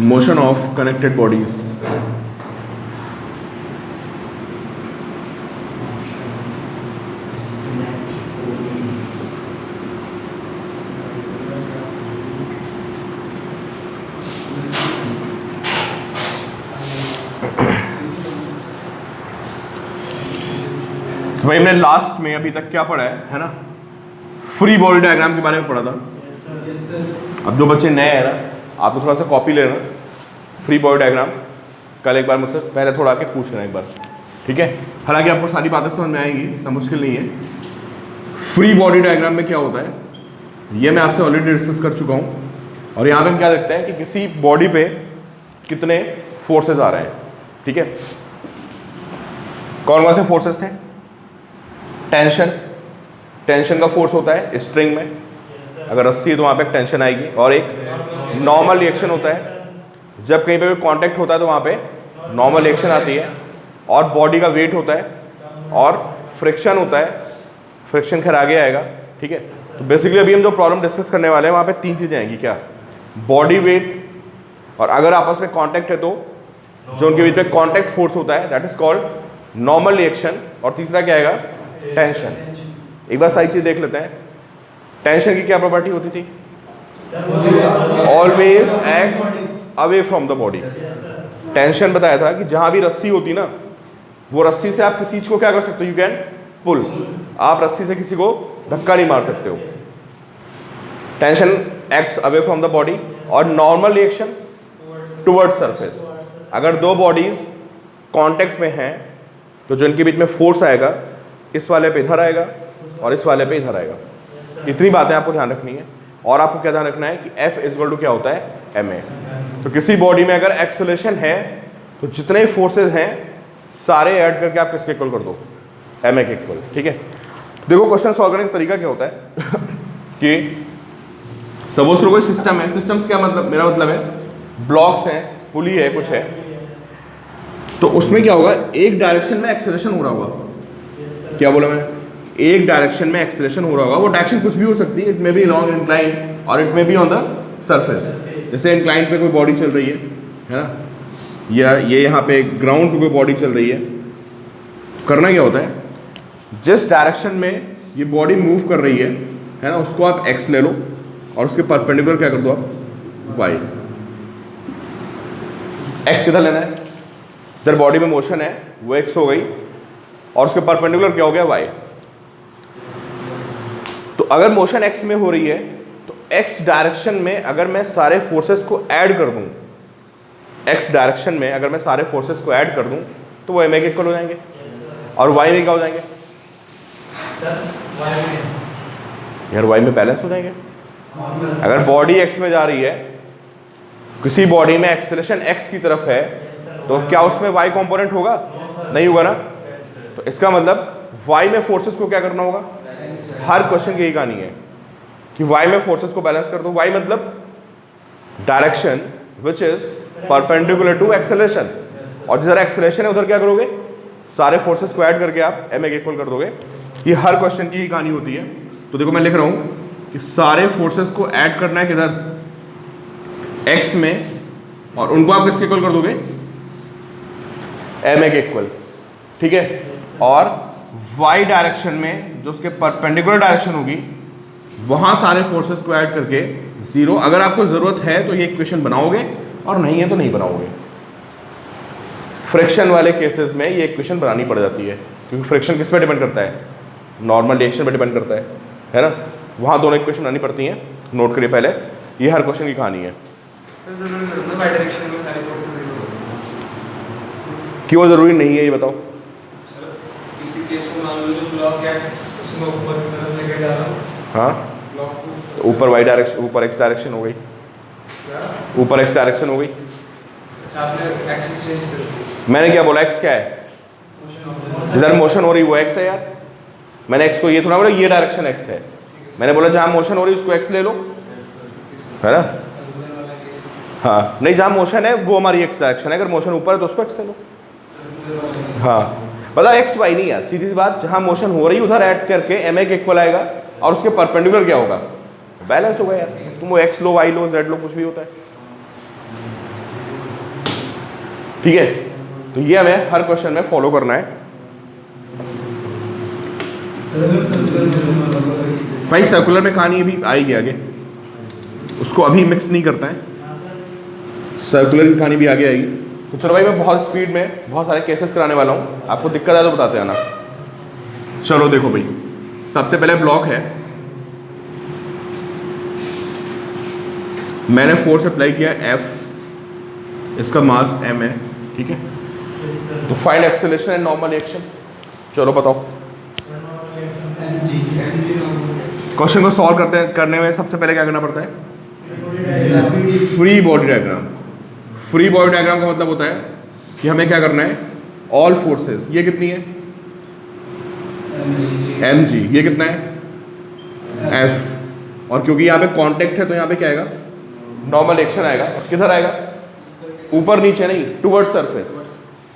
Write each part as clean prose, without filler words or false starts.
motion of connected bodies. तो भाई हमने लास्ट में अभी तक क्या पढ़ा है ना, फ्री बॉडी डायग्राम के बारे में पढ़ा था। अब जो बच्चे नए हैं ना, आपको थोड़ा सा कॉपी लेना, फ्री बॉडी डायग्राम कल एक बार मुझसे पहले थोड़ा आके पूछ लेना एक बार, ठीक है। हालांकि आपको सारी बातें समझ में आएंगी, इतना मुश्किल नहीं है। फ्री बॉडी डायग्राम में क्या होता है ये मैं आपसे ऑलरेडी डिस्कस कर चुका हूँ। और यहाँ पे हम क्या देखते हैं कि किसी बॉडी पे कितने फोर्सेज आ रहे हैं, ठीक है। कौन कौन से फोर्सेज थे? टेंशन का फोर्स होता है स्ट्रिंग में, अगर रस्सी है तो वहाँ पे टेंशन आएगी। और एक नॉर्मल रिएक्शन होता है, जब कहीं पे कोई कांटेक्ट होता है तो वहाँ पे नॉर्मल रिएक्शन आती है। और बॉडी का वेट होता है और फ्रिक्शन होता है, फ्रिक्शन खैर आगे आएगा, ठीक है। तो बेसिकली अभी हम जो प्रॉब्लम डिस्कस करने वाले हैं वहाँ पे तीन चीज़ें आएंगी, क्या? बॉडी वेट, और अगर आपस में कॉन्टैक्ट है तो जो उनके बीच में कॉन्टैक्ट फोर्स होता है that is called normal reaction. और तीसरा क्या आएगा? टेंशन। एक बार सारी चीज़ देख लेते हैं। टेंशन की क्या प्रॉपर्टी होती थी? Always act away from the body. Tension बताया था कि जहां भी रस्सी होती ना, वो रस्सी से आप किसी चीज को क्या कर सकते हो? You can pull. आप रस्सी से किसी को धक्का नहीं मार सकते हो। Tension acts away from the body. और नॉर्मल रिएक्शन टुवर्ड्स सरफेस। अगर दो बॉडीज कांटेक्ट में हैं तो जो इनके बीच में फोर्स आएगा, इस वाले पे इधर आएगा और इस वाले पे इधर आएगा। इतनी बातें आपको ध्यान रखनी है। और आपको क्या ध्यान रखना है कि F इक्वल टू क्या होता है? ma। तो किसी बॉडी में अगर एक्सेलरेशन है तो जितने फोर्सेस हैं सारे ऐड करके आप किसके इक्वल कर दो? ma के इक्वल, ठीक है। देखो क्वेश्चन सॉल्व करने का तरीका क्या होता है कि सपोज करो कोई सिस्टम है। सिस्टम्स क्या मतलब? मेरा मतलब है ब्लॉक्स हैं, पुली है, कुछ है, तो उसमें क्या होगा? एक डायरेक्शन में एक्सेलरेशन हो रहा होगा। क्या बोला मैं? एक डायरेक्शन में एक्सेलरेशन हो रहा होगा। वो डायरेक्शन कुछ भी हो सकती है, it may be long incline और it may be on the surface. जैसे इंक्लाइन पे कोई बॉडी चल रही है ना, या ये यहाँ पे ग्राउंड पे कोई बॉडी चल रही है। करना क्या होता है, जिस डायरेक्शन में ये बॉडी मूव कर रही है ना, उसको आप एक्स ले लो और उसके परपेंडिकुलर क्या कर दो आप? वाई। एक्स किधर लेना है? जिधर बॉडी में मोशन है वो एक्स हो गई और उसके परपेंडिकुलर क्या हो गया? वाई। तो अगर मोशन एक्स में हो रही है तो एक्स डायरेक्शन में अगर मैं सारे फोर्सेस को ऐड कर दूं, एक्स डायरेक्शन में अगर मैं सारे फोर्सेस को ऐड कर दूं तो वो ma के इक्वल हो जाएंगे। और वाई में क्या हो जाएंगे? यार वाई में बैलेंस हो जाएंगे। अगर बॉडी एक्स में जा रही है, किसी बॉडी में एक्सेलरेशन एक्स की तरफ है, तो क्या उसमें वाई कंपोनेंट होगा? नहीं होगा ना। तो इसका मतलब वाई में फोर्सेस को क्या करना होगा? हर क्वेश्चन की यही कहानी है कि वाई में फोर्सेस को बैलेंस कर दो। वाई मतलब direction which is perpendicular to acceleration. और जिधर एक्सेलरेशन है उधर क्या करोगे? सारे फोर्सेस को ऐड करके आप ma के इक्वल कर दोगे। ये हर क्वेश्चन की ही कहानी होती है। तो देखो मैं लिख रहा हूं कि सारे फोर्सेस को ऐड करना है किधर? x में, और उनको आप किसके इक्वल कर दोगे? ma के इक्वल, ठीक है। और y डायरेक्शन में जो उसके परपेंडिकुलर डायरेक्शन होगी वहां सारे फोर्सेस को ऐड करके 0। अगर आपको जरूरत है तो ये इक्वेशन बनाओगे और नहीं है तो नहीं बनाओगे। फ्रिक्शन वाले केसेस में ये इक्वेशन बनानी पड़ जाती है, क्योंकि फ्रिक्शन किस पे डिपेंड करता है? नॉर्मल रिएक्शन पे डिपेंड करता है ना। वहां दोनों इक्वेशन बनानी पड़ती हैं, नोट करिए पहले। ये हर क्वेश्चन की कहानी है। क्यों जरूरी नहीं है ये बताओ? हाँ, ऊपर वाई डायरेक्शन, ऊपर एक्स डायरेक्शन हो गई, ऊपर एक्स डायरेक्शन हो गई। मैंने क्या बोला? एक्स क्या है? जिधर मोशन हो रही वो एक्स है यार। मैंने एक्स को ये थोड़ा बोला ये डायरेक्शन एक्स है। मैंने बोला जहां मोशन हो रही उसको एक्स ले लो, है ना। हाँ, नहीं, जहां मोशन है वो हमारी एक्स डायरेक्शन है। अगर मोशन ऊपर है तो उसको एक्स ले लो। हाँ, मतलब एक्स वाई नहीं यार, सीधी सी बात। जहां मोशन हो रही उधर ऐड करके ma के इक्वल आएगा और उसके परपेंडिकुलर क्या होगा? बैलेंस होगा यार। तुम वो एक्स लो, वाई लो, जेड लो, कुछ भी होता है। ठीक है, तो ये हमें हर क्वेश्चन में फॉलो करना है। भाई सर्कुलर में कहानी अभी आएगी आगे, उसको अभी मिक्स नहीं करता है, सर्कुलर की कहानी भी आगे आएगी। तो चलो भाई मैं बहुत स्पीड में बहुत सारे केसेस कराने वाला हूँ, आपको दिक्कत है तो बताते हैं ना। चलो देखो भाई, सबसे पहले ब्लॉक है, मैंने फोर्स अप्लाई किया F, इसका मास m है, ठीक है। तो find acceleration and normal reaction. चलो बताओ, क्वेश्चन को सॉल्व करने में सबसे पहले क्या करना पड़ता है? Free body diagram. Free body diagram का मतलब होता है कि हमें क्या करना है, ऑल फोर्सेस, ये कितनी है mg, ये कितना है F, और क्योंकि यहाँ पे कांटेक्ट है तो यहाँ पे क्या आएगा, नॉर्मल एक्शन आएगा। और किधर आएगा, ऊपर नीचे नहीं, टुवर्ड सरफेस।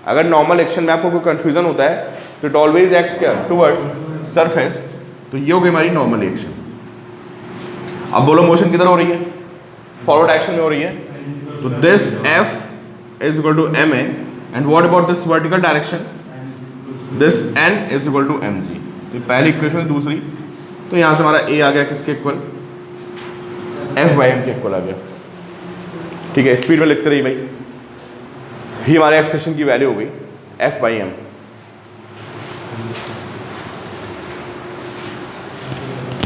अगर नॉर्मल एक्शन में आपको कोई कंफ्यूजन होता है तो इट ऑलवेज एक्ट्स क्या, टुवर्ड सरफेस। तो ये हो गई हमारी नॉर्मल एक्शन। अब बोलो मोशन किधर हो रही है, फॉरवर्ड एक्शन में हो रही है। तो this F is equal to ma, and what about this vertical direction, this n is equal to mg। तो पहली इक्वेशन, दूसरी, तो यहाँ से हमारा a आ गया किसके इक्वल, F/m के इक्वल आ गया। ठीक है, स्पीड में लिखते रहिए भाई, ये हमारे एक्सेशन की वैल्यू हो गई F/m।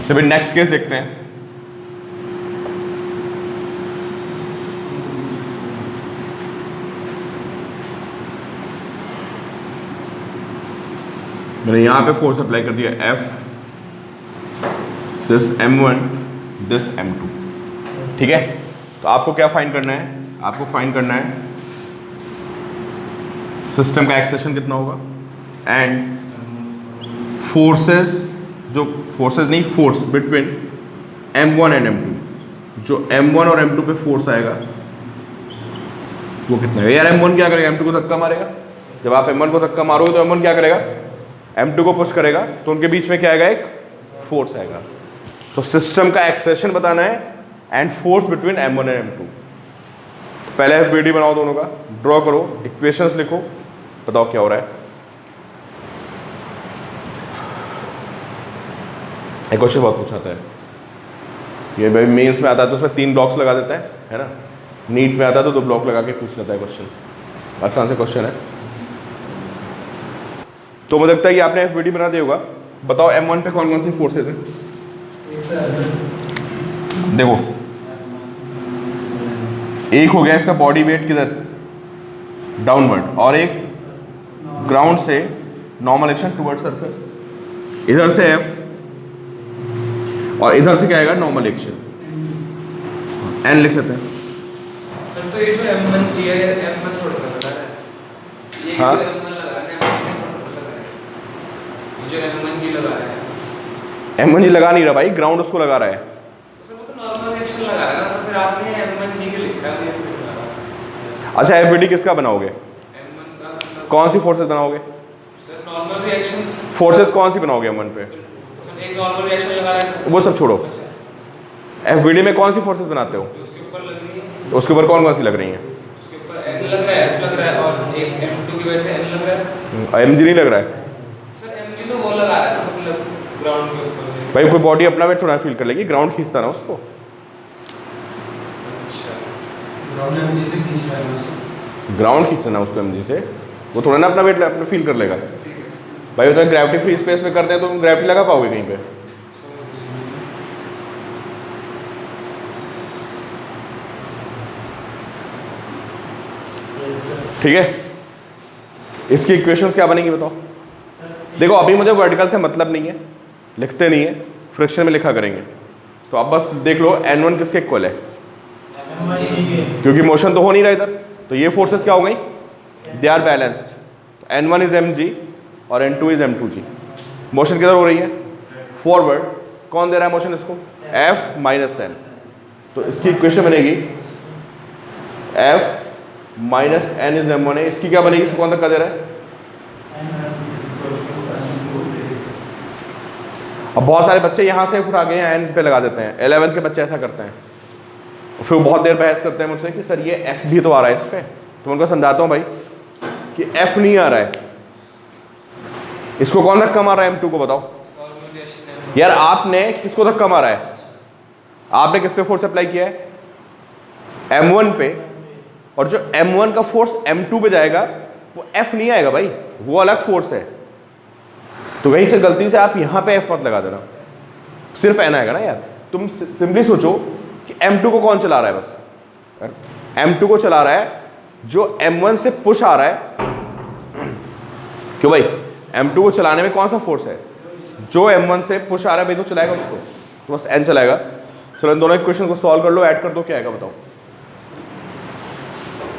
चलिए नेक्स्ट केस देखते हैं। मैंने यहां पे फोर्स अप्लाई कर दिया F, this m1, this m2, ठीक है। तो आपको क्या फाइंड करना है, आपको फाइंड करना है सिस्टम का एक्सेशन कितना होगा एंड फोर्सेस, जो फोर्सेस नहीं, force between m1 and m2, जो m1 और m2 पे फोर्स आएगा वो कितना है। यार m1 क्या करेगा, m2 को धक्का मारेगा। जब आप m1 को धक्का मारोगे तो m1 क्या करेगा, m2 को पुश करेगा, तो उनके बीच में क्या आएगा, एक फोर्स आएगा। तो सिस्टम का एक्सेशन बताना है and force between m1 and m2। पहले FBD बनाओ दोनों का, ड्रॉ करो, इक्वेशंस लिखो, बताओ क्या हो रहा है। एक क्वेश्चन बहुत पूछाता है, ये भाई मेंस में आता है तो उसमें 3 ब्लॉक्स लगा देता है ना। नीट में आता है तो 2 ब्लॉक लगा के पूछ लेता है क्वेश्चन। आसान से क्वेश्चन है। तो मुझे लगता है कि आपने FBD बना दिया होगा। बताओ m1 पे कौन कौन सी फोर्सेस हैं। देखो, एक हो गया इसका बॉडी वेट किधर, डाउनवर्ड, और एक ग्राउंड से नॉर्मल एक्शन टुवर्ड सरफेस, इधर से F और इधर से क्या आएगा, नॉर्मल एक्शन, n लिख सकते हैं। सर तो ये जो m1g है, m1 थोड़ा सा बता रहा है, ये हाँ? जो m1 लगा रहा है, m1 लगा रहा है, ये जो m1g लगा रहा है, m1g लगा नहीं रहा भाई, ग्राउंड उसको लगा रहा है। सर वो तो नॉर्मल एक्शन लगा रहा है ना, तो फिर आपने m1g के लिखा है, इसलिए लगा रहा है। अच्छा, FBD किसका बनाओगे, m1 का मतलब कौन सी फोर्सेस बनाओगे, सर नॉर्मल रिएक्शन, फोर्सेस कौन सी बनाओगे m1 पे, सर एक नॉर्मल रिएक्शन लगा रहा है, वो सब छोड़ो। FBD में कौन सी फोर्सेस बनाते हो, जो उसके ऊपर लग रही है, तो उसके ऊपर कौन कौन सी लग रही हैं, उसके ऊपर n लग रहा है, f लग रहा है, और एक m2 की वजह से n लग रहा है। mg नहीं लग रहा है सर mg तो वो लगा रहा है ना, मतलब ग्राउंड के ऊपर से। भाई, कोई बॉडी अपना वेट थोड़ा फील कर लेगी, ग्राउंड खींचता ना उसको। अच्छा, ग्राउंड mg से खींच रहा है उसको, ग्राउंड खींचना उसको mg से, वो थोड़ा ना अपना वेट अपना फील कर लेगा। भाई वो तो ग्रेविटी फ्री स्पेस में करते हैं तो तुम ग्रेविटी लगा पाओगे कहीं पे। ठीक है, इसकी इक्वेशंस क्या बनेंगी बताओ। देखो अभी मुझे वर्टिकल से मतलब नहीं है, लिखते नहीं है, फ्रिक्शन में लिखा करेंगे। तो अब बस देख लो n1 किसके इक्वल है, क्योंकि मोशन तो हो नहीं रहा इधर, तो ये फोर्सेस क्या हो गई, they are balanced. n1 is mg और n2 इज m2g। मोशन किधर हो रही है, फॉरवर्ड। कौन दे रहा है मोशन इसको, F माइनस n। तो इसकी इक्वेशन बनेगी F minus n is m1 है। इसकी क्या बनेगी, इसको कौन धक्का दे रहा है। अब बहुत सारे बच्चे यहाँ से उठा के n पे लगा देते हैं, 11th के बच्चे ऐसा करते हैं, फिर बहुत देर बहस करते हैं मुझसे कि सर ये F भी तो आ रहा है इस पे। तो उनको समझाता हूँ भाई, कि F नहीं आ रहा है, इसको कौन धक्का मार रहा है? M2 को बताओ यार। आपने किसको धक्का मारा है? आपने किस पे फोर्स अप्लाई किया है? M1 पे, और जो M1 का फोर्स M2 पे जाएगा वो F नहीं आएगा भाई, वो अलग फोर्स है। तो वही से गलती से आप यहां पे F मत लगा देना, सिर्फ N आएगा ना यार। तुम सिंपली सोचो कि M2 को कौन चला रहा है? बस M2 को चला रहा है जो M1 से पुश आ रहा है। क्यों भाई? M2 को चलाने में कौन सा फोर्स है? जो M1 से पुश आ रहा है भाई, तो चलाएगा उसको, तो बस N चलाएगा। चलो इन दोनों इक्वेशन को सॉल्व कर लो, ऐड कर दो, क्या आएगा बताओ?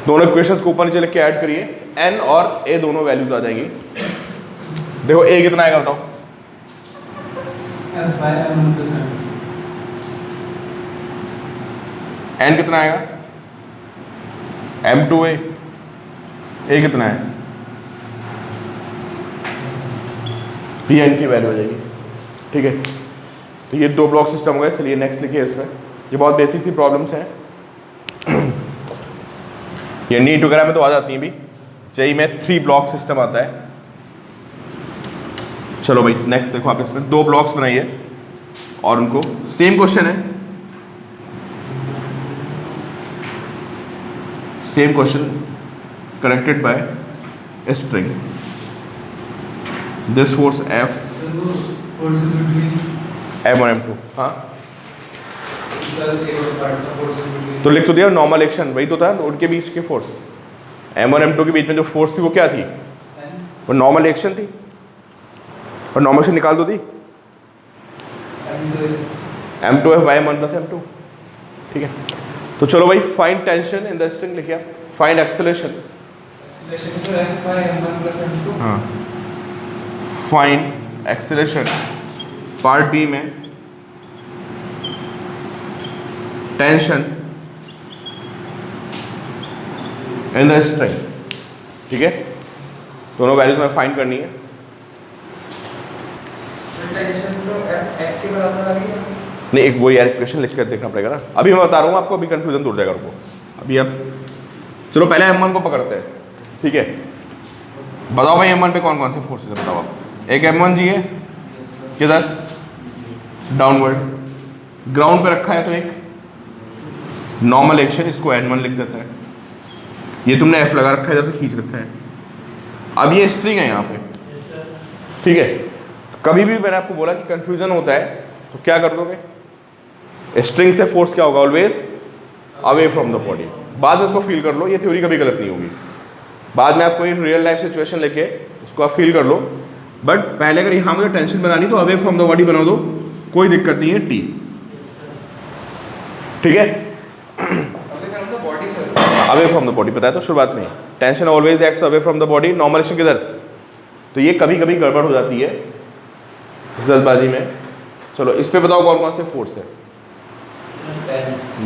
दोनों इक्वेशंस को ऊपर नीचे लिख के ऐड करिए, N और A दोनों वैल्यूज आ जाएंगी। देखो A कितना आएगा बताओ? N कितना आएगा? M2A। A कितना है? Pn की वैल्यू आ जाएगी। ठीक है, तो ये दो ब्लॉक सिस्टम हो गए। चलिए नेक्स्ट लिखिए इसमें, ये बहुत बेसिक सी प्रॉब्लम्स हैं। ये नीट वगैरह में तो आ जाती हैं भी, जेई में 3 ब्लॉक सिस्टम आता है। चलो भाई नेक्स्ट देखो, आप इसमें 2 ब्लॉक्स बनाइए और उनको सेम क्वेश्चन है, same question connected by a string. This force F, forces between M और M2। हाँ forces between तो लिख तो दिया, नॉर्मल एक्शन वही तो था, उनके बीच के फोर्स M और M2 के बीच में जो फोर्स थी वो क्या थी? वो नॉर्मल एक्शन थी, और नॉर्मल एक्शन निकाल दो दी M2F by M1 plus M2। ठीक है, तो चलो भाई find tension in the string लिखिए आप, फाइंड एक्सेलरेशन। हाँ, फाइंड एक्सेलरेशन पार्ट बी में टेंशन इन द स्ट्रिंग। ठीक है, दोनों वैल्यूज में फाइंड करनी है। नहीं, एक वो यार इक्वेशन लिख कर देखना पड़ेगा ना, अभी मैं बता रहा हूँ आपको, अभी कंफ्यूजन दूर जाएगा रुको। अभी अब चलो पहले M1 को पकड़ते हैं। ठीक है, बताओ भाई M1 पे कौन कौन से फोर्सेस है, बताओ आप। एक M1 जी है, किधर? डाउनवर्ड, ग्राउंड पे रखा है, तो एक नॉर्मल एक्शन, इसको N1 लिख देता है। ये तुमने F लगा रखा है, इधर से खींच रखा है। अब ये स्ट्रिंग है यहाँ पे, ठीक है। कभी भी मैंने आपको बोला कि कंफ्यूजन होता है तो क्या कर दोगे? स्ट्रिंग से फोर्स क्या होगा? Always away from the body. बाद में उसको फील कर लो, ये थ्योरी कभी गलत नहीं होगी। बाद में आप कोई रियल लाइफ सिचुएशन लेके उसको आप फील कर लो, बट पहले अगर यहाँ मुझे टेंशन बनानी तो अवे फ्रॉम द बॉडी बना दो, कोई दिक्कत नहीं है। T, ठीक है, अवे फ्रॉम द बॉडी, पता है तो शुरुआत में tension always acts away from the body. Normal action किधर? तो ये कभी कभी गड़बड़ हो जाती है जल्दबाजी में। चलो इस पे बताओ कौन कौन से फोर्स है?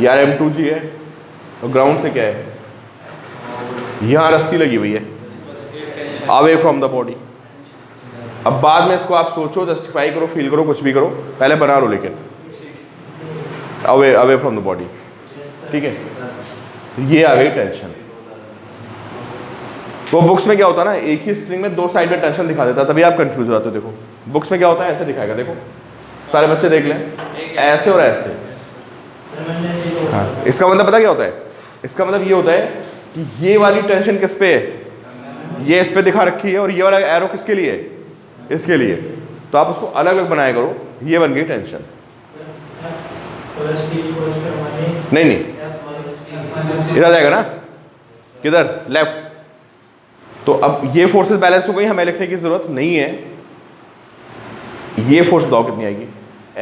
यार M2G है, और ग्राउंड से क्या है? यहाँ रस्सी लगी हुई है, अवे फ्रॉम द बॉडी। अब बाद में इसको आप सोचो, जस्टिफाई करो, फील करो, कुछ भी करो, पहले बना लो, लेकिन अवे फ्रॉम द बॉडी। ठीक है, तो ये आ गई टेंशन। तो बुक्स में क्या होता है ना, एक ही स्ट्रिंग में 2 साइड में टेंशन दिखा देता है, तभी आप कंफ्यूज हो जाते हो। देखो बुक्स में क्या होता है, ऐसे दिखाएगा, देखो सारे बच्चे देख लें, ऐसे और ऐसे। हाँ, इसका मतलब पता क्या होता है? इसका मतलब ये होता है कि ये वाली टेंशन किस पे है? ये इस पे दिखा रखी है, और ये वाला एरो किसके लिए है? इसके लिए। तो आप उसको अलग अलग बनाया करो, ये बन गई टेंशन। नहीं नहीं, इधर जाएगा ना, किधर? लेफ्ट। तो अब ये फोर्सेस बैलेंस हो गई, हमें लिखने की जरूरत नहीं है। ये फोर्स बताओ कितनी आएगी?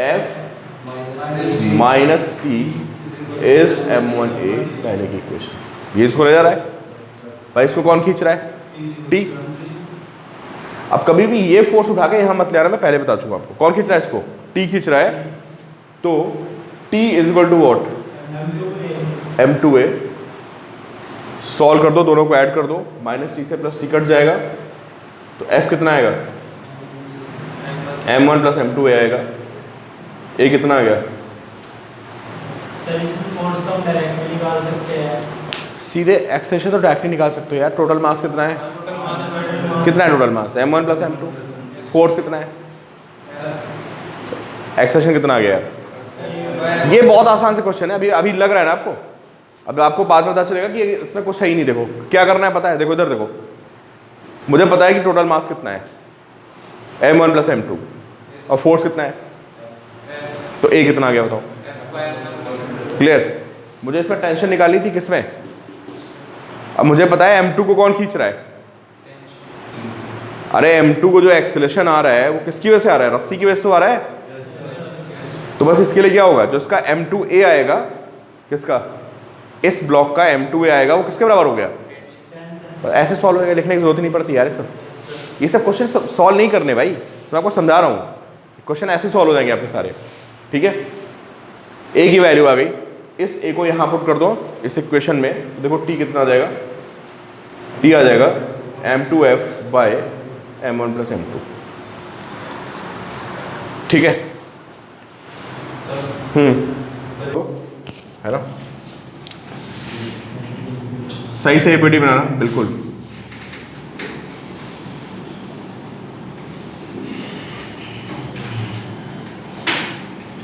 F minus P is M1A, पहले की इक्वेशन। ये इसको ले जा रहा है भाई, इसको कौन खींच रहा है? T। अब कभी भी ये फोर्स उठा के यहाँ मत ले आना, मैं पहले बता चुका आपको। कौन खींच रहा है इसको? T खींच रहा है। तो T is equal to what? M2A। Solve कर दो, दोनों को ऐड कर दो, माइनस T से प्लस T कट जाएगा, तो F कितना आएगा? M1 प्लस M2A आएगा। A कितना आ गया? सीधे एक्सेशन तो डायरेक्टली निकाल सकते हो यार। टोटल मास कितना है? कितना है total mass? m1 plus m2। Force कितना है? एक्सेलरेशन कितना आ गया यार? ये बहुत आसान से क्वेश्चन है, अभी अभी लग रहा है ना आपको, अब आपको बाद में पता चलेगा कि इसमें कुछ है ही नहीं। देखो क्या करना है पता है, देखो इधर देखो, मुझे पता है कि टोटल मास कितना है m1 प्लस m2 और फोर्स कितना है, तो a कितना आ गया बताओ? क्लियर? मुझे इसमें टेंशन निकाली थी किसमें? अब मुझे पता है m2 को कौन खींच रहा है। अरे m2 को जो एक्सेलरेशन आ रहा है वो किसकी वजह से आ रहा है? रस्सी की वजह से आ रहा है। तो बस इसके लिए क्या होगा, जो इसका m2a आएगा, किसका, इस ब्लॉक का m2a आएगा, वो किसके बराबर हो गया? ऐसे सॉल्व होगा, लिखने की जरूरत ही नहीं पड़ती यार। ये सब क्वेश्चन सॉल्व नहीं करने भाई, मैं आपको समझा रहा हूँ, क्वेश्चन ऐसे सॉल्व हो जाएंगे आपके सारे। ठीक है, a की वैल्यू आ गई, इस a को यहाँ पुट कर दो इस इक्वेशन में, देखो t कितना आ जाएगा? t आ जाएगा m2f bye m1 plus m2। ठीक है, है ना? सही से एपीटी बनाना बिल्कुल।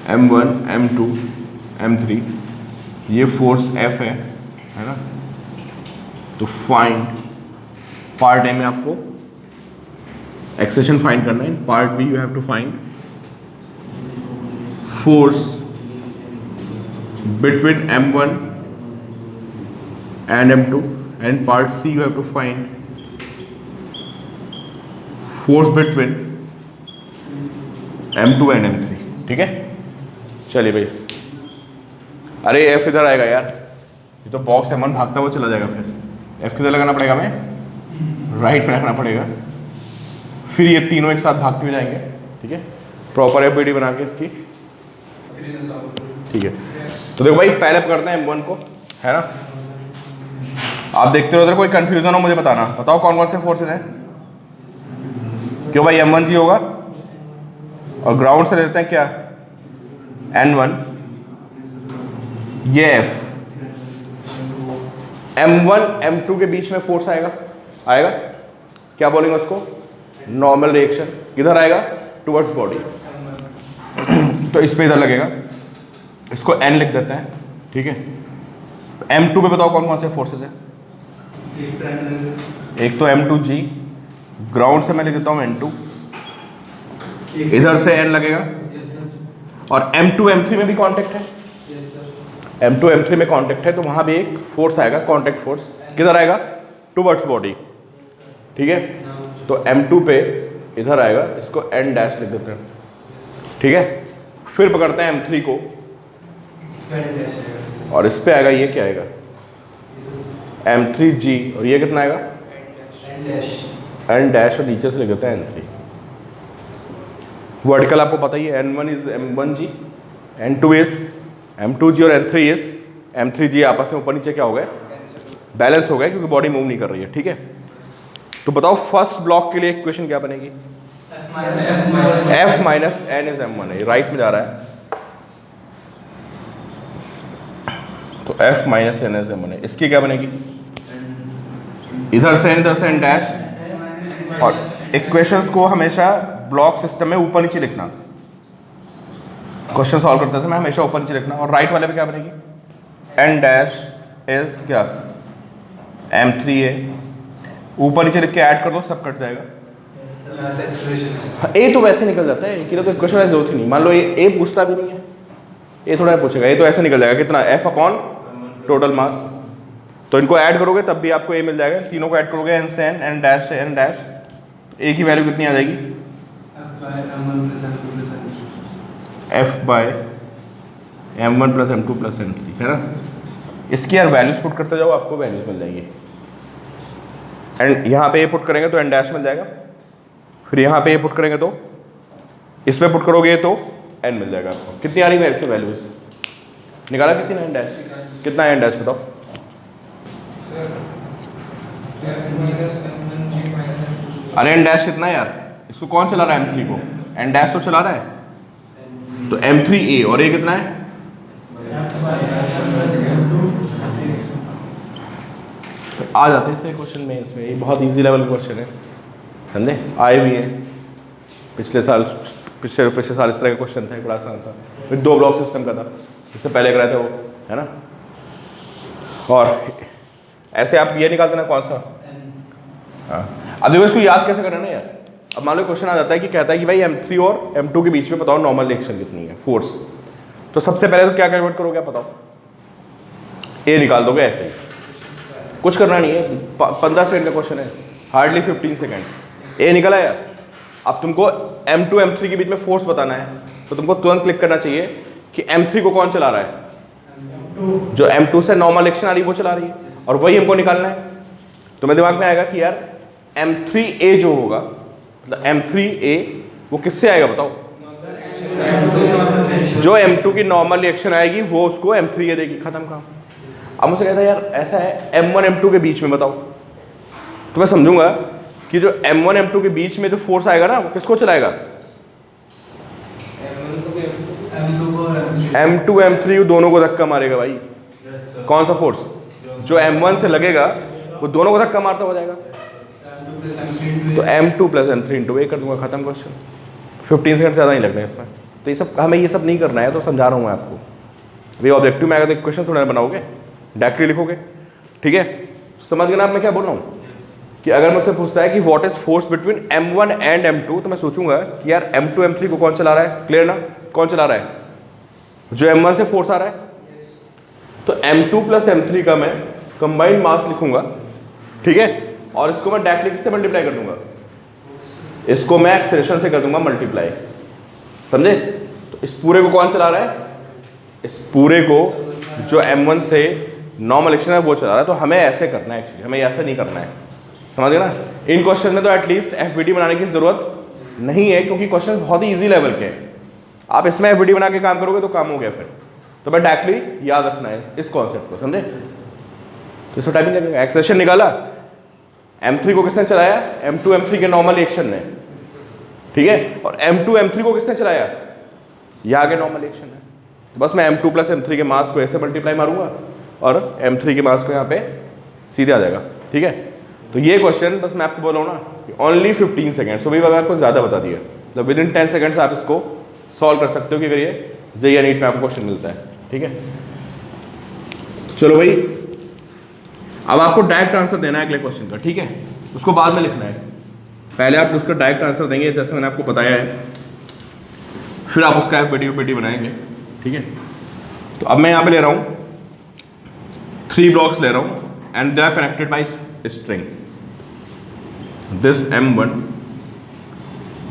m1 m2 m3 ये फोर्स F है ना? तो फाइंड पार्ट ए में आपको एक्सेलरेशन फाइंड करना है, part B you have to find force between m1 and m2, and part C you have to find force between m2 and m3। ठीक है, चलिए भाई। अरे F इधर आएगा यार, ये तो बॉक्स m1 भागता हुआ चला जाएगा, फिर F किधर लगाना पड़ेगा? हमें राइट में रखना पड़ेगा, फिर ये तीनों एक साथ भागते हुए जाएंगे। ठीक है, प्रॉपर एपीडी बना के इसकी। ठीक है, तो देखो भाई पहले करते हैं m1 को, है ना? आप देखते हो, उधर कोई कंफ्यूजन हो मुझे बताना, बताओ कौन कौन से फोर्सेज हैं? क्यों भाई m1 जी होगा, और ग्राउंड से लेते हैं क्या, n1, ये F, m1 m2 के बीच में फोर्स आएगा, आएगा क्या बोलेंगे उसको? Normal reaction. किधर आएगा? Towards body. तो इस पे इधर लगेगा, इसको n लिख देते हैं। ठीक है, m2 पे बताओ कौन कौन से फोर्सेज हैं? एक तो m2g, ग्राउंड से मैं लिख देता हूँ n2, इधर से n लगेगा, और m2 m3 में भी कांटेक्ट है। m2 m3 में कांटेक्ट है, तो वहां भी एक फोर्स आएगा, कांटेक्ट फोर्स। किधर आएगा? Towards body. ठीक है, तो m2 पे इधर आएगा, इसको n डैश लिख देते हैं। ठीक है, फिर पकड़ते हैं m3 को, और इस पे आएगा, ये क्या आएगा? m3g, और ये कितना आएगा? n डैश, और नीचे से लिख देते हैं n3। वर्टिकल आपको पता ही है, n1 is m1g, n2 is m2g, और n3 इज m3g। आपस में ऊपर नीचे क्या हो गए? बैलेंस हो गए, क्योंकि बॉडी मूव नहीं कर रही है। ठीक है, तो बताओ फर्स्ट ब्लॉक के लिए इक्वेशन क्या बनेगी? F minus n is m1 है, राइट में जा रहा है, तो F minus n is m1 है। इसकी क्या बनेगी? इधर से n डैश, और इक्वेशंस को हमेशा ब्लॉक सिस्टम में ऊपर नीचे लिखना, क्वेश्चन सॉल्व करते समय हमेशा ऊपर नीचे लिखना। और राइट वाले पे क्या बनेगी? n डैश इज क्या? m3a, ऊपर नीचे लिख के ऐड कर दो, सब कट जाएगा। ए तो वैसे निकल जाता है, तो क्वेश्चन की जरूरत ही नहीं। मान लो ये ए पूछता भी नहीं है, ये थोड़ा पूछेगा, ये तो ऐसे निकल जाएगा। कितना? F upon total mass. तो इनको ऐड करोगे तब भी आपको ए मिल जाएगा, तीनों को ऐड करोगे, n से n डैश से n डैश, ए की वैल्यू कितनी आ जाएगी? F bye m1 plus m2 plus m3, है ना? इसकी यार वैल्यूज पुट करते जाओ, आपको वैल्यूज मिल जाएगी। एंड यहाँ पे ए पुट करेंगे तो n डैश मिल जाएगा, फिर यहाँ पे ए पुट करेंगे तो इस पे पुट करोगे तो n मिल जाएगा आपको। कितनी आ रही है इसकी वैल्यूज? निकाला किसी ने n डैश? कितना है n डैश बताओ? अरे n डैश कितना है यार? इसको कौन चला रहा है? m3 को n डैश तो चला रहा है, तो m3a, और ये कितना है? आ जाते हैं इसमें क्वेश्चन में, इसमें ये बहुत इजी लेवल क्वेश्चन है। समझे, आए भी हैं पिछले साल इस तरह के क्वेश्चन थे, बड़ा आसान सा, फिर 2 ब्लॉक सिस्टम का था, इससे पहले कराए थे वो, है ना। और ऐसे आप ये निकालते ना कौन सा, हाँ। अब देखो इसको याद कैसे करना ना यार। अब मान लो क्वेश्चन आ जाता है कि कहता है कि भाई M3 और M2 के बीच में बताओ नॉर्मल रिएक्शन कितनी है, फोर्स। तो सबसे पहले तो क्या कन्वर्ट करोगे बताओ, ए निकाल दोगे ऐसे ही, कुछ करना नहीं है, 15 सेकंड का क्वेश्चन है, हार्डली 15 सेकंड। ए निकला यार। अब तुमको M2 M3 के बीच में फोर्स बताना है, तो तुमको तुरंत क्लिक करना चाहिए कि M3 को कौन चला रहा है, जो M2 से नॉर्मल रिएक्शन आ रही है वो चला रही है, और वही हमको निकालना है। तो मेरे दिमाग में आएगा कि यार M3A जो होगा, मतलब M3A वो किससे आएगा बताओ, जो M2 की नॉर्मल रिएक्शन आएगी वो उसको M3A देगी, खत्म काम। अब मुझसे कहता है यार ऐसा है M1 M2 के बीच में बताओ, तो मैं समझूंगा कि जो M1 M2 के बीच में जो फोर्स आएगा ना वो किसको चलाएगा, M2 M3 दोनों को धक्का मारेगा भाई। कौन सा फोर्स, जो M1 से लगेगा वो दोनों को धक्का मारता हो जाएगा, तो M2 + M3 × A कर दूंगा, खत्म क्वेश्चन। 15 सेकंड से ज़्यादा नहीं लगना है इसमें। तो ये सब हमें ये सब नहीं करना है, तो समझा रहा हूँ मैं आपको। अभी ऑब्जेक्टिव में आएगा तो क्वेश्चन थोड़ा बनाओगे, डायरेक्टली लिखोगे, ठीक है। समझ गए ना आप मैं क्या बोल रहा हूँ, कि अगर मुझसे पूछता है कि what is force between M1 and M2, तो मैं सोचूंगा कि यार M2 M3 को कौन चला रहा है, क्लियर ना, कौन चला रहा है, जो M1 से फोर्स आ रहा है। तो M2 + M3 का मैं कंबाइंड मास लिखूंगा, ठीक है, और इसको मैं डायरेक्टली किससे मल्टीप्लाई कर दूंगा, इसको मैं एक्सेलरेशन से कर दूंगा मल्टीप्लाई, समझे। तो इस पूरे को कौन चला रहा है, इस पूरे को जो M1 से नॉर्मल रिएक्शन है वो चला रहा है। तो हमें ऐसे करना है एक्चुअली, हमें ऐसा नहीं करना है, समझ गए ना। इन क्वेश्चन में तो एटलीस्ट FVD बनाने की जरूरत नहीं है, क्योंकि क्वेश्चन बहुत ही ईजी लेवल के हैं। आप इसमें FVD बना के काम करोगे तो काम हो गया फिर। तो मैं डायरेक्टली याद रखना है इस कॉन्सेप्ट को, समझे। तो इसमें टाइमिंग लगेगा। एक्सेलरेशन निकाला, M3 को किसने चलाया, M2 M3 के नॉर्मल रिएक्शन ने, ठीक है, और M2 M3 को किसने चलाया, ये आगे नॉर्मल रिएक्शन है। तो बस मैं M2 + M3 के मास को ऐसे मल्टीप्लाई मारूंगा और M3 के मास को यहाँ पे सीधे आ जाएगा, ठीक है। तो ये क्वेश्चन बस मैं आपको बोल रहा हूँ ना कि ओनली 15 सेकेंड्स, तो भी अगर आपको ज़्यादा बता दिया, मतलब विदिन 10 सेकेंड्स आप इसको सॉल्व कर सकते हो कि अगर ये JEE नीट में आपको क्वेश्चन मिलता है, ठीक है। चलो भाई, अब आपको डायरेक्ट आंसर देना है अगले क्वेश्चन का, ठीक है, उसको बाद में लिखना है। पहले आप उसका डायरेक्ट आंसर देंगे जैसे मैंने आपको बताया है, फिर आप उसका FVD बनाएंगे, ठीक है। तो अब मैं यहाँ पे ले रहा हूँ 3 ब्लॉक्स ले रहा हूँ and they are connected by string, this M1,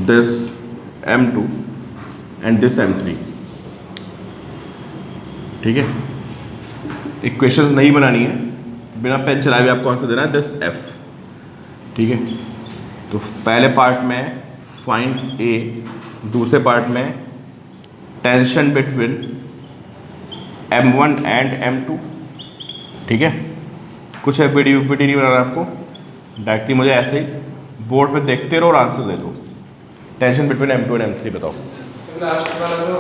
this M2 and this M3, ठीक है। इक्वेशंस नहीं बनानी है, बिना पेन चलाए हुए आपको आंसर देना है दिस F, ठीक है। तो पहले पार्ट में फाइंड A, दूसरे पार्ट में tension between M1 and M2, ठीक है। कुछ FVD नहीं बनाना आपको, डायरेक्टली मुझे ऐसे ही बोर्ड पे देखते रहो और आंसर दे दो। Tension between M2 and M3 बताओ। लास्ट वाला तो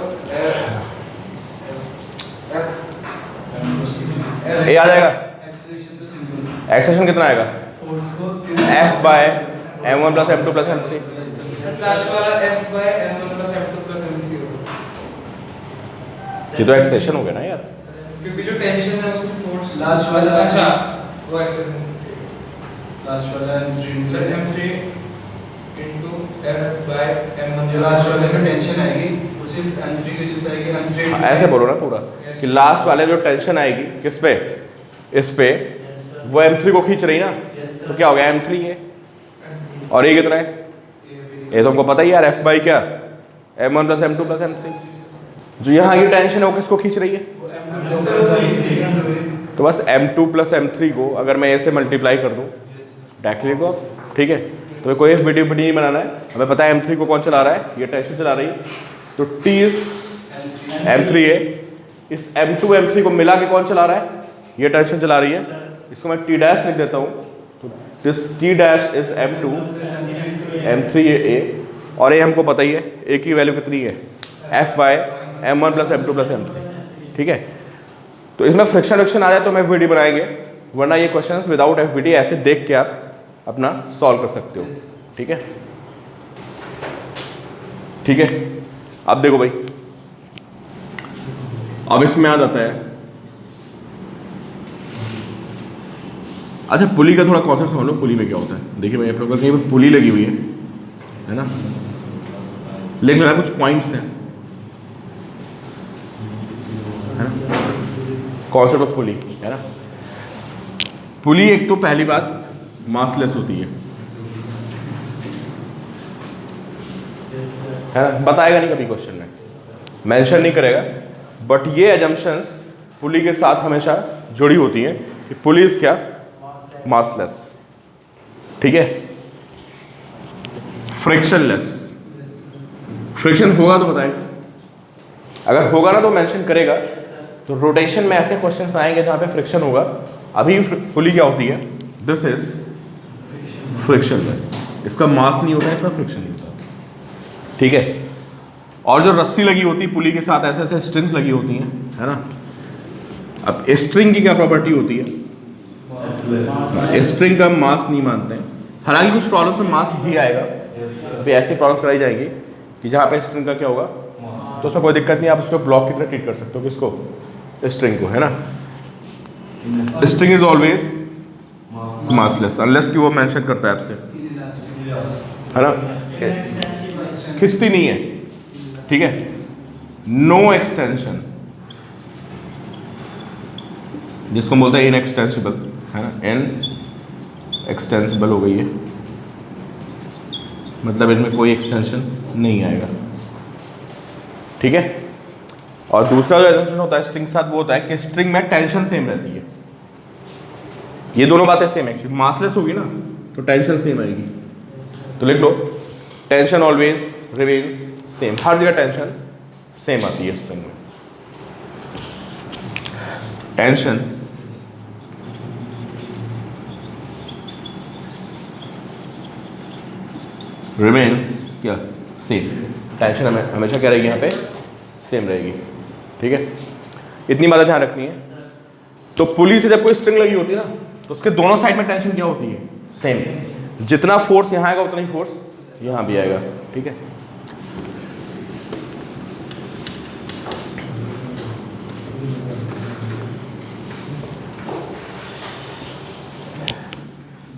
ए आ जाएगा, एक्सेलरेशन तो सिंपल, एक्सेलरेशन कितना आएगा, फोर्स को F/M1 + M2 + M3। लास्ट वाला F/M1 + M2 + M3 होगा, ये तो एक्सेलरेशन हो गया ना यार, क्योंकि जो टेंशन है उसमें फोर्स लास्ट वाला, अच्छा वो एक्सेलरेशन, लास्ट वाला M3 sir M3 into F/M1, जो लास्ट वाले से टेंशन आएगी वो सिर्फ M3 की जैसे आएगी, M3 ऐसे बोलो ना पूरा कि लास्ट वाले जो टेंशन आएगी किस पे, इस पे, वो M3 को खींच रही ना, तो क्या हो गया M3 है, और ये कितना है, ये तो हमको पता ही यार F/ क्या, M1 + M2 + M3। जो यहाँ की टेंशन है वो किसको खींच रही है, तो बस M2 + M3 को अगर मैं ऐसे मल्टीप्लाई कर दूँ डायरेक्टली को, ठीक है। तो कोई FVD नहीं बनाना है, हमें पता है M3 को कौन चला रहा है, ये टेंशन चला रही है, तो T इज M3 है, इस M2 M3 को मिला के कौन चला रहा है, ये टेंशन चला रही है, इसको मैं T' लिख देता हूँ, तो this T' is M2 M3A, और ये हमको पता ही है A की वैल्यू कितनी है, F/M1 + M2 + M3, ठीक है। तो इसमें फ्रिक्शन आ जाए तो हम FVD बनाएंगे, वरना ये क्वेश्चंस विदाउट FVD ऐसे देख के आप अपना सॉल्व कर सकते हो, ठीक है, ठीक है। अब देखो भाई, अब इसमें आ जाता है, अच्छा पुली का थोड़ा कॉन्सेप्ट समझ लो, पुली में क्या होता है। देखिए मेरे पे कहीं पर पुली लगी हुई है ना, लिख लगा कुछ पॉइंट्स हैं, है ना, कॉन्सेप्ट ऑफ पुली, है ना। पुली एक तो पहली बात मासलेस होती है ना, बताएगा नहीं कभी क्वेश्चन में, मेंशन नहीं करेगा, बट ये एजम्पशंस पुली के साथ हमेशा जुड़ी होती हैं कि पुली इज क्या, मासलेस, ठीक है। फ्रिक्शनलेस, फ्रिक्शन होगा तो बताएगा, अगर होगा ना तो मेंशन करेगा। तो रोटेशन में ऐसे क्वेश्चंस आएंगे जहां पे फ्रिक्शन होगा। अभी पुली क्या होती है, दिस इज फ्रिक्शनलेस, इसका मास नहीं होता है, इसमें फ्रिक्शन नहीं होता, ठीक है। और जो रस्सी लगी होती है पुली के साथ, ऐसे ऐसे स्ट्रिंग्स लगी होती हैं, है ना। अब स्ट्रिंग की क्या प्रॉपर्टी होती है, स्ट्रिंग का मास नहीं मानते हैं, हालांकि कुछ प्रॉब्लम्स में मास भी आएगा, अभी ऐसी प्रॉब्लम्स कराई जाएंगी कि जहाँ पे स्ट्रिंग का क्या होगा, तो उसमें कोई दिक्कत नहीं, आप उसको ब्लॉक की तरह ट्रीट कर सकते हो, किसको, स्ट्रिंग को, है ना। String is always massless unless कि वो मेंशन करता है आपसे, है ना, खिंचती नहीं है, ठीक है। नो एक्सटेंशन, जिसको बोलते हैं इनएक्सटेंसिबल, है ना, इन एक्सटेंसिबल हो गई है, मतलब इनमें कोई एक्सटेंशन नहीं आएगा, ठीक है। और दूसरा जो एजम्पशन होता है स्ट्रिंग के साथ वो होता है कि स्ट्रिंग में टेंशन सेम रहती है। ये दोनों बातें सेम है, क्योंकि मासलेस होगी ना तो टेंशन सेम आएगी, तो लिख लो टेंशन ऑलवेज रिमेन्स सेम, हर जगह टेंशन सेम आती है स्ट्रिंग में। टेंशन रिमेन्स क्या, सेम, टेंशन हमेशा क्या रहेगी यहाँ पे, सेम रहेगी, ठीक है। इतनी बातें ध्यान रखनी है। तो पुली से जब कोई स्ट्रिंग लगी होती है ना, तो उसके दोनों साइड में टेंशन क्या होती है, सेम, जितना फोर्स यहाँ आएगा उतना ही फोर्स यहाँ भी आएगा, ठीक है।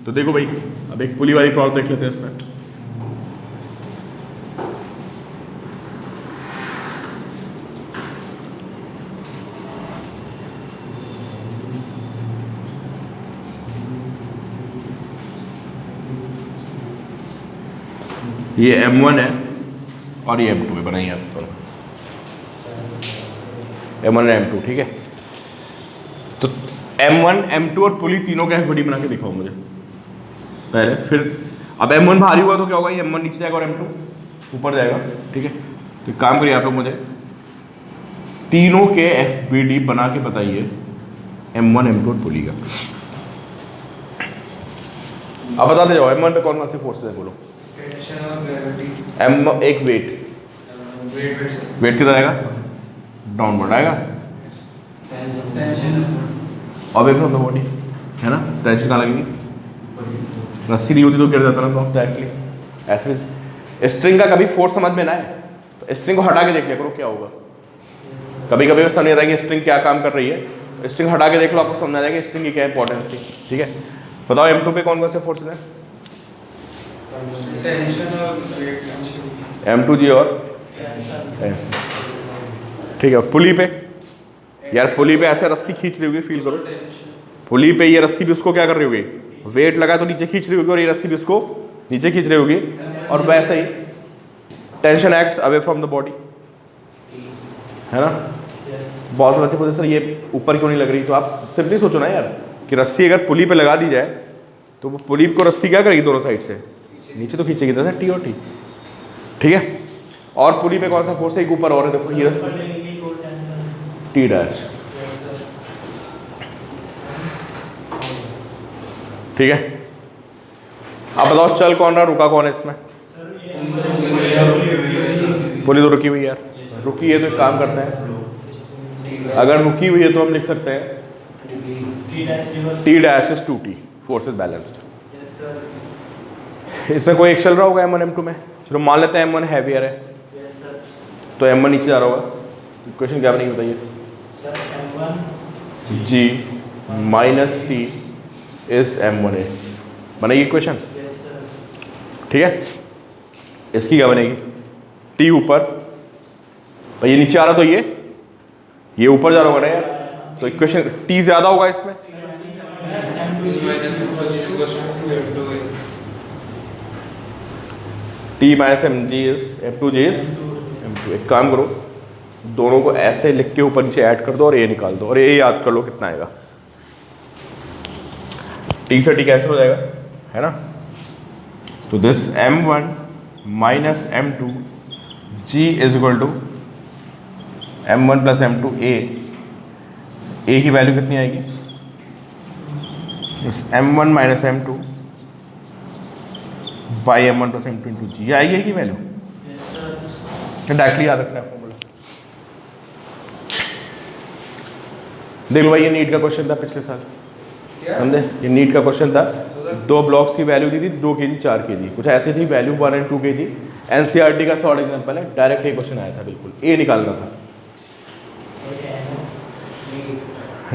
तो देखो भाई, अब एक पुली वाली प्रॉब्लम देख लेते हैं इसमें। ये M1 है और ये M2 है, बनाइए आप दोनों, M1 और M2, ठीक है। तो M1 M2 और पुली तीनों का बड़ी बना के दिखाओ मुझे पहले, फिर अब M1 भारी हुआ तो क्या होगा, ये M1 नीचे जाएगा और M2 ऊपर जाएगा, ठीक है। तो काम करिए आप लोग, मुझे तीनों के FBD बना के बताइए M1 M2 और पुली का। अब बताते जाओ M1 पे कौन कौन से फोर्सेस है, बोलो। टेंशन और ग्रेविटी, M एक वेट, वेट कितना आएगा, डाउनवर्ड आएगा, tension away from the body, है ना। टेंशन कहाँ लगेगी, रस्सी नहीं होती तो गिर जाता ना तो डायरेक्टली। ऐसे भी स्ट्रिंग का कभी फोर्स समझ में ना आए तो स्ट्रिंग को हटा के देख लिया करो क्या होगा। कभी कभी समझ नहीं आता कि स्ट्रिंग क्या काम कर रही है, तो स्ट्रिंग हटा के देख लो, आपको समझ आ जाएगा स्ट्रिंग की क्या इंपॉर्टेंस थी, ठीक है। बताओ M2 पे कौन कौन से फोर्सेस हैं, टेंशन और वेट टेंशन, M2 जी और ठीक है। पुली पे यार, पुली पे ऐसे रस्सी खींच रही होगी, फील करो, पुली पे ये रस्सी भी उसको क्या कर रही होगी, वेट लगा तो नीचे खींच रही होगी, और ये रस्सी भी उसको नीचे खींच रही होगी, और वैसे ही tension acts away from the body, है ना। बहुत से बच्चे पूछते सर ये ऊपर क्यों नहीं लग रही, तो आप सिंपली सोचो ना यार कि रस्सी अगर पुली पे लगा दी जाए तो वो पुली को रस्सी क्या करेगी, दोनों साइड से नीचे तो खींचेगी, जैसे टी और टी, ठीक है। और पुली पे कौन सा फोर्स है, एक ऊपर और है, देखो ये रस्सी टी डैश, ठीक है। आप बताओ चल कौन रहा, रुका कौन है इसमें, पुली तो रुकी हुई यार, रुकी है तो एक काम करते हैं, अगर रुकी हुई है तो हम लिख सकते हैं T dash is 2T, force is balanced. इसमें कोई एक चल रहा होगा M1 M2 में, चलो मान लेते हैं M1 हैवियर है तो M1 नीचे जा रहा होगा। क्वेश्चन क्या बनेगी बताइए? G minus T is M1A बनेगी क्वेश्चन, ठीक है। इसकी क्या बनेगी? T ऊपर, तो ये नीचे आ रहा तो ये ऊपर जा रहा होगा ना यार, तो इक्वेशन T ज्यादा होगा इसमें। T minus M G is M2G is M2। एक काम करो, दोनों को ऐसे लिख के ऊपर नीचे ऐड कर दो और ये निकाल दो और ये याद कर लो कितना आएगा। T से T कैंसिल हो जाएगा, है ना। तो this M1 minus M2 G is equal to M1 plus M2 A की वैल्यू कितनी आएगी? इस M1 minus M2 by M1 plus M2 into G, ये आएगी की वैल्यू। डायरेक्टली याद रखना है फॉर्मूला। देख लो भाई, ये नीट का क्वेश्चन था पिछले साल, समझे? ये नीट का क्वेश्चन था, 2 ब्लॉक्स की वैल्यू दी थी 2 kg 4 kg, कुछ ऐसी थी वैल्यू 1 और 2 kg। एनसीईआरटी का शॉर्ट एग्जांपल है, डायरेक्ट ये क्वेश्चन आया था, बिल्कुल ए निकालना था।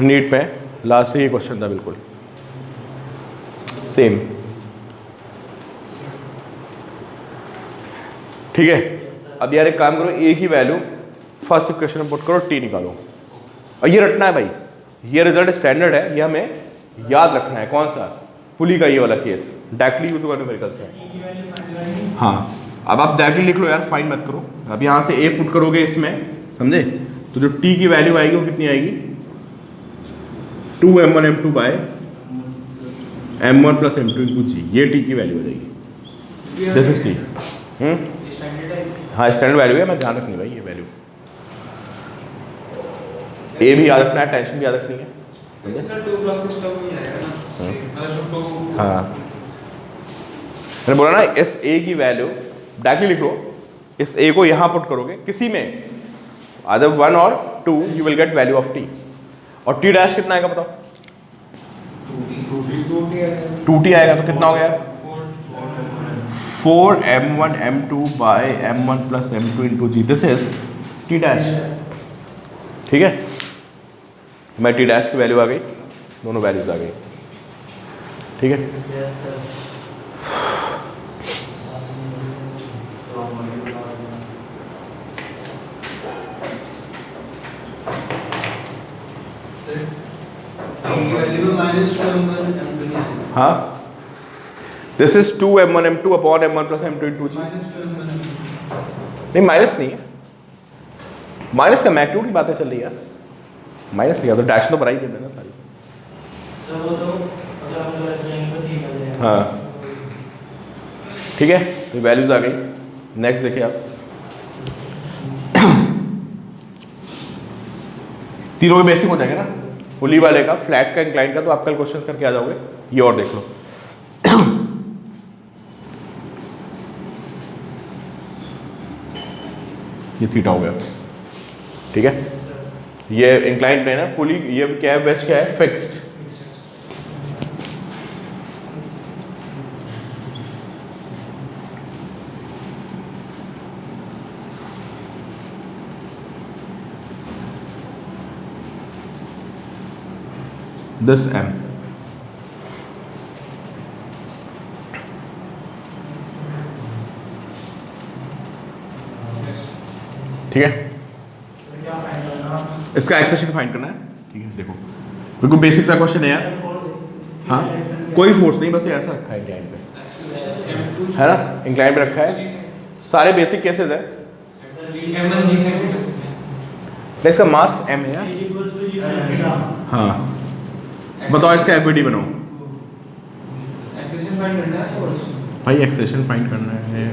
नीट में लास्ट ये क्वेश्चन था, बिल्कुल सेम, ठीक है। अब यार एक काम करो, ए की वैल्यू फर्स्ट इक्वेशन में पुट करो, टी निकालो और ये रटना है भाई। ये रिजल्ट स्टैंडर्ड है, ये हमें याद रखना है। कौन सा? पुली का ये वाला केस, डायरेक्टली यूज होगा न्यूमेरिकल से। हाँ, अब आप डायरेक्टली लिख लो यार, फाइंड मत करो। अब यहाँ से ए पुट करोगे इसमें, समझे? तो जो टी की वैल्यू आएगी वो कितनी आएगी? 2m1 m2 by m1 plus m2 into जी, ये टी की वैल्यू हो जाएगी। This is T. हाँ, स्टैंडर्ड वैल्यू है, मैं ध्यान रखनी भाई ये वैल्यू। ए भी याद रखना है, टेंशन भी याद रखनी है। हाँ, मैंने बोला ना, इस ए की वैल्यू डायरेक्टली लिख लो। इस ए को यहाँ पुट करोगे किसी में, आइदर 1 और 2, you will get value of T. और टी डैश कितना आएगा बताओ? 2t आएगा, तो कितना हो गया? 4m1 m2 by m1 plus m2 into g, this is T dash, ठीक है। मैं टी डैश की वैल्यू आ गई, दोनों वैल्यूज आ गई, ठीक है। हाँ, this is 2m1 m2 upon m1 plus m2 into g. नहीं, माइनस नहीं है, माइनस का मैग्नीट्यूड की बातें चल रही है, माइनस नहीं है तो डैश तो बनाई देना सारी। हाँ, ठीक है, तो वैल्यूज आ गई। नेक्स्ट देखिए आप, तीनों के बेसिक हो जाएंगे ना, पुली वाले का, फ्लैट का, इंक्लाइन का, तो आप कल क्वेश्चंस करके आ जाओगे। ये और देख लो, ये थीटा हो गया, ठीक है। ये इंक्लाइन प्लेन है, पुली ये क्या है, वेज क्या है, फिक्स्ड। दिस m, ठीक है। इसका एक्सेशन फाइंड करना है, ठीक है। देखो बिल्कुल बेसिक सा क्वेश्चन है यार। हाँ, कोई फोर्स नहीं, बस ये ऐसा रखा है इंक्लाइन पे, है ना, इंक्लाइन पे रखा है। सारे बेसिक केसेस है। इसका मास m है यार। हाँ, बताओ इसका एफबीडी बनाओ भाई। एक्सेशन फाइंड करना है,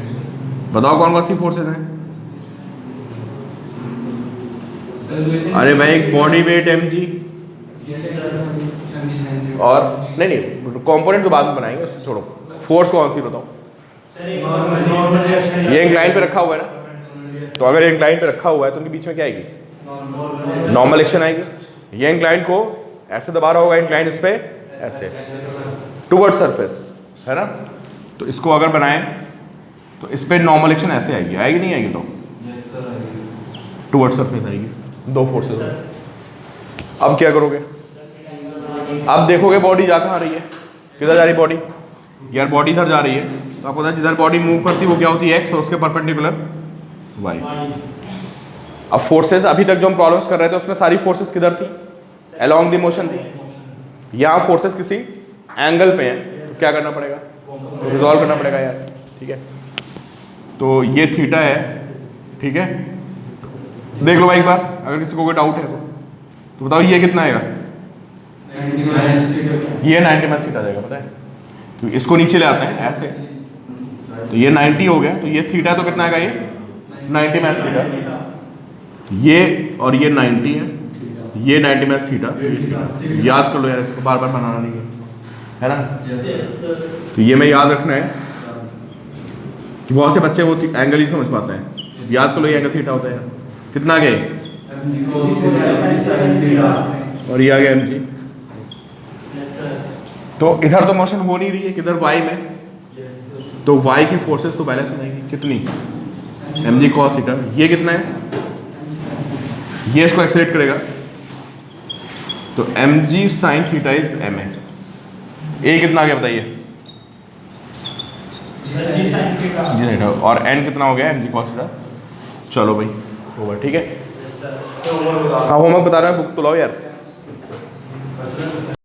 बताओ कौन कौन सी फोर्सेस हैं। अरे भाई, एक बॉडी वेट mg, और नहीं कंपोनेंट तो बाद में बनाएंगे, उससे छोड़ो। फोर्स कौन सी बताओ? ये इंक्लाइन पे रखा हुआ है ना, तो अगर ये इंक्लाइन पे रखा हुआ है तो उनके बीच में क्या आएगी? नॉर्मल एक्शन आएगी। ये इंक्लाइन को ऐसे दबा रहा होगा, इंक्लाइन इस पे ऐसे टुवर्ड सरफेस, है ना। तो इसको अगर बनाएं तो इस पर नॉर्मल एक्शन ऐसे आएगी, आएगी नहीं आएगी? तो यस सर आएगी। टुवर्ड्स सरफेस आएगी इसमें, दो फोर्सेस। अब क्या करोगे? अब देखोगे बॉडी जा कहाँ रही है, किधर जा रही बॉडी? यार बॉडी इधर जा रही है, तो आपको पता है जिधर बॉडी मूव करती है वो क्या होती है? एक्स, और उसके परपेंडिकुलर वाई। अब फोर्सेस अभी तक जो हम प्रॉब्लम्स कर रहे थे उसमें सारी फोर्सेस किधर थी? अलोंग द मोशन थी। यहाँ फोर्सेस किसी एंगल पे हैं, तो क्या करना पड़ेगा? रिजॉल्व करना पड़ेगा यार, ठीक है। तो ये थीटा है, ठीक है। देख लो भाई एक बार, अगर किसी को कोई डाउट है तो बताओ ये कितना आएगा? ये 90 माइनस थीटा जाएगा, पता है, क्योंकि इसको नीचे ले आते हैं ऐसे, तो ये 90 हो गया, तो ये थीटा तो कितना आएगा? ये 90 माइनस थीटा, ये और ये 90 है, ये 90 माइनस थीटा। याद कर लो यार, इसको बार बार बनाना नहीं है ना। तो ये मैं याद रखना है कि बहुत से बच्चे वो एंगल ही समझ पाते हैं। याद कर लो ये एंगल थीटा होता है यार। कितना गए? और ये आ गया mg। तो इधर तो मोशन हो नहीं रही है, किधर y में, तो y की फोर्सेस तो बैलेंस हो जाएगी। कितनी? mg cos theta. ये कितना है? ये इसको एक्सेलरेट करेगा, तो mg sin theta is ma। a कितना आ गया बताइए? जी थीटा। और n कितना हो गया? mg cos theta. चलो भाई ओवर, ठीक है। हाँ होमवर्क बता रहा है, बुक तो लाओ यार।